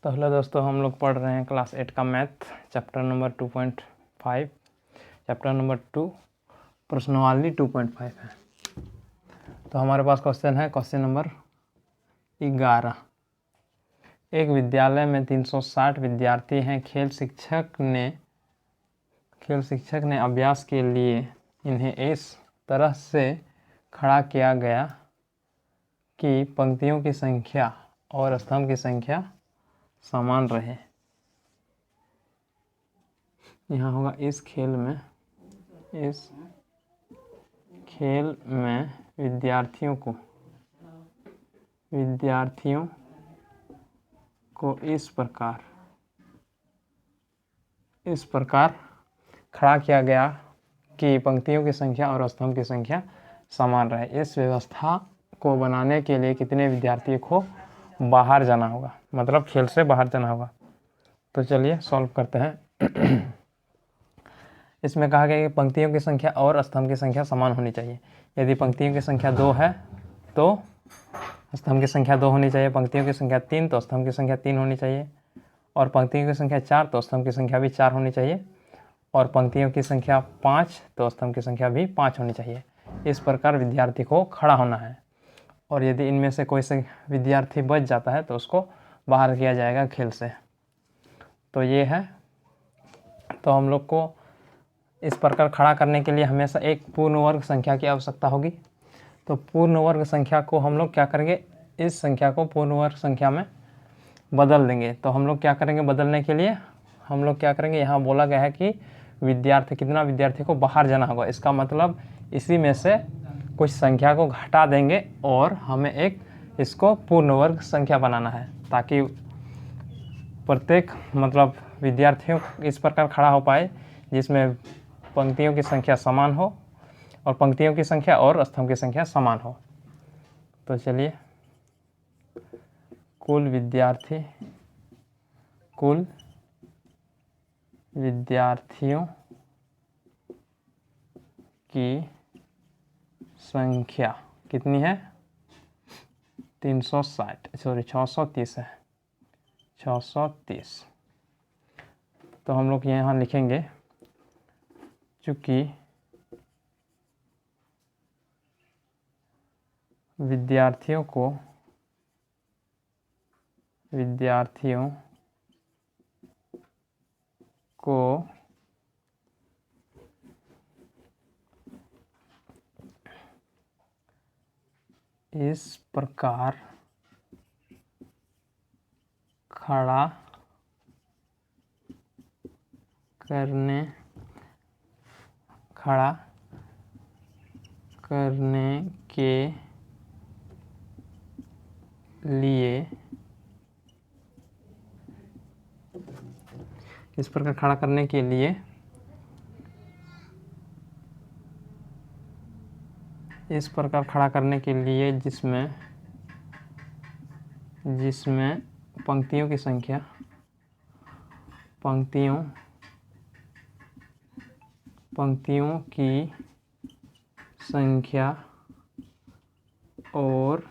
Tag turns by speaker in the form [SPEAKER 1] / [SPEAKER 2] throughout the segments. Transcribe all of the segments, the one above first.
[SPEAKER 1] तो हेलो दोस्तों, हम लोग पढ़ रहे हैं क्लास 8 का math chapter number 2.5। Chapter number 2 प्रश्नावली 2.5 है। तो हमारे पास क्वेश्चन है, क्वेश्चन नंबर 11। एक विद्यालय में 360 विद्यार्थी हैं। खेल शिक्षक ने अभ्यास के लिए इन्हें इस तरह से खड़ा किया गया कि पंक्तियों की संख्या और स्तंभ की संख्या समान रहे। यहाँ होगा इस खेल में विद्यार्थियों को इस प्रकार खड़ा किया गया कि पंक्तियों की संख्या और स्तंभ की संख्या समान रहे। इस व्यवस्था को बनाने के लिए कितने विद्यार्थियों को बाहर जाना होगा, मतलब खेल से बाहर जाना होगा। तो चलिए सॉल्व करते हैं। इसमें कहा गया कि पंक्तियों की संख्या और स्तंभ की संख्या समान होनी चाहिए। यदि पंक्तियों की संख्या 2 है तो स्तंभ की संख्या 2 होनी चाहिए। पंक्तियों की संख्या 3 तो स्तंभ की संख्या 3 होनी चाहिए। और पंक्तियों की संख्या 4 तो स्तंभ की संख्या भी 4 होनी चाहिए। और पंक्तियों की संख्या 5 तो स्तंभ की संख्या भी 5 होनी चाहिए। इस प्रकार विद्यार्थी को खड़ा होना है। और यदि इनमें से कोई से विद्यार्थी बच जाता है तो उसको बाहर किया जाएगा खेल से। तो ये है। तो हम लोग को इस प्रकार खड़ा करने के लिए हमेशा एक पूर्ण वर्ग संख्या की आवश्यकता होगी। तो पूर्ण वर्ग संख्या को हम लोग क्या करेंगे, इस संख्या को पूर्ण वर्ग संख्या में बदल देंगे। तो हम लोग क्या करेंगे, बदलने के लिए हम लोग क्या करेंगे, यहाँ बोला गया है कि कितना विद्यार्थी को बाहर जाना होगा। इसका मतलब इसी में से कुछ संख्या को घटा देंगे और हमें एक इसको पूर्ण वर्ग संख्या बनाना है, ताकि प्रत्येक मतलब विद्यार्थियों इस प्रकार खड़ा हो पाए जिसमें पंक्तियों की संख्या समान हो और पंक्तियों की संख्या और स्तंभ की संख्या समान हो। तो चलिए, कुल विद्यार्थियों की संख्या कितनी है, 630 है, 630। तो हम लोग यहाँ लिखेंगे, चूँकि विद्यार्थियों को इस प्रकार खड़ा करने के लिए इस प्रकार खड़ा करने के लिए जिसमें पंक्तियों की संख्या और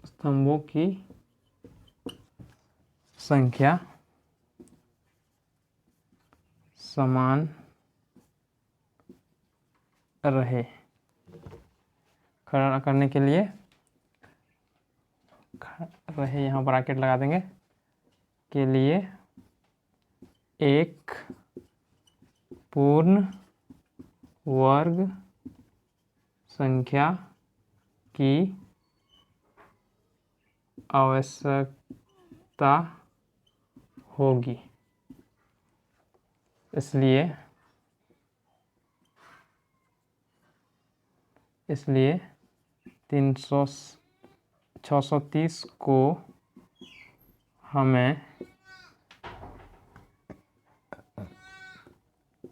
[SPEAKER 1] स्तंभों की संख्या समान रहे। खड़ा करने के लिए रहे, यहाँ ब्रैकेट लगा देंगे, के लिए एक पूर्ण वर्ग संख्या की आवश्यकता होगी। इसलिए 630 को हमें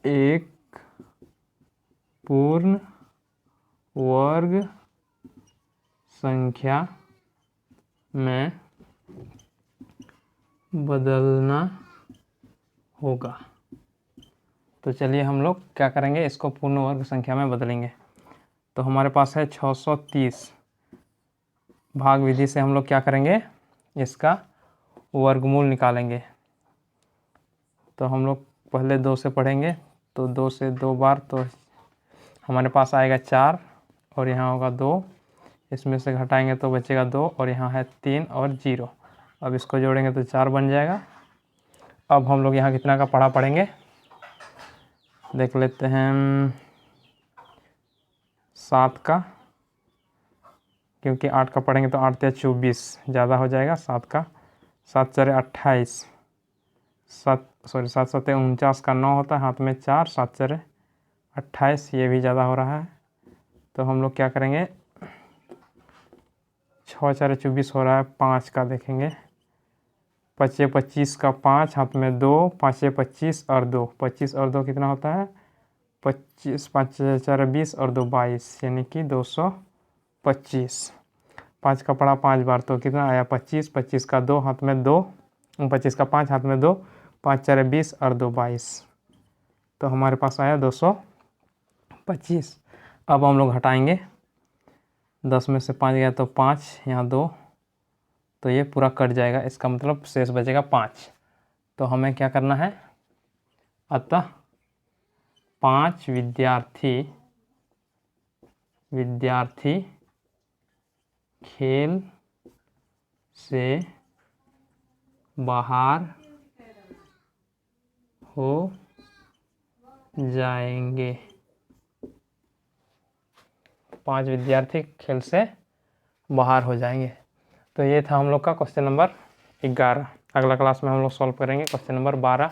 [SPEAKER 1] एक पूर्ण वर्ग संख्या में बदलना होगा। तो चलिए हम लोग क्या करेंगे, इसको पूर्ण वर्ग संख्या में बदलेंगे। तो हमारे पास है 630, भाग विधि से हम लोग क्या करेंगे, इसका वर्गमूल निकालेंगे। तो हम लोग पहले 2 से पढ़ेंगे, तो 2 से 2 बार तो हमारे पास आएगा 4 और यहाँ होगा 2, इसमें से घटाएंगे तो बचेगा 2 और यहाँ है 3 और 0। अब इसको जोड़ेंगे तो 4 बन जाएगा। अब हम लोग यहाँ कितना का पढ़ा पढ़ेंगे देख लेते हैं, 7 का, क्योंकि 8 का पढ़ेंगे तो 8 × 24 ज़्यादा हो जाएगा। 7 का, 7 × 4 = 28, 7 7 49 का 9 होता है, हाथ में 4, 7 × 4 = 28, ये भी ज़्यादा हो रहा है। तो हम लोग क्या करेंगे, 6 × 4 = 24 हो रहा है, 5 का देखेंगे, 5 × 25 का 5, हाथ में 2, 5 × 25 और 2, 25 और 2 कितना होता है 25, 5 × 4 = 20 और 2 22, यानी कि 225। 5 का पढ़ा 5 बार तो कितना आया 25, 25 का 2, हाथ में 2, 25 का 5, हाथ में 2, 5 × 4 = 20 और 2 22, तो हमारे पास आया 225। अब हम लोग हटाएंगे, 10 में से 5 गया तो 5, यहाँ 2, तो ये पूरा कट जाएगा, इसका मतलब शेष बचेगा 5। तो हमें क्या करना है, अतः 5 विद्यार्थी खेल से बाहर हो जाएंगे। 5 विद्यार्थी खेल से बाहर हो जाएंगे। तो ये था हम लोग का क्वेश्चन नंबर 11। अगला क्लास में हम लोग सॉल्व करेंगे क्वेश्चन नंबर 12।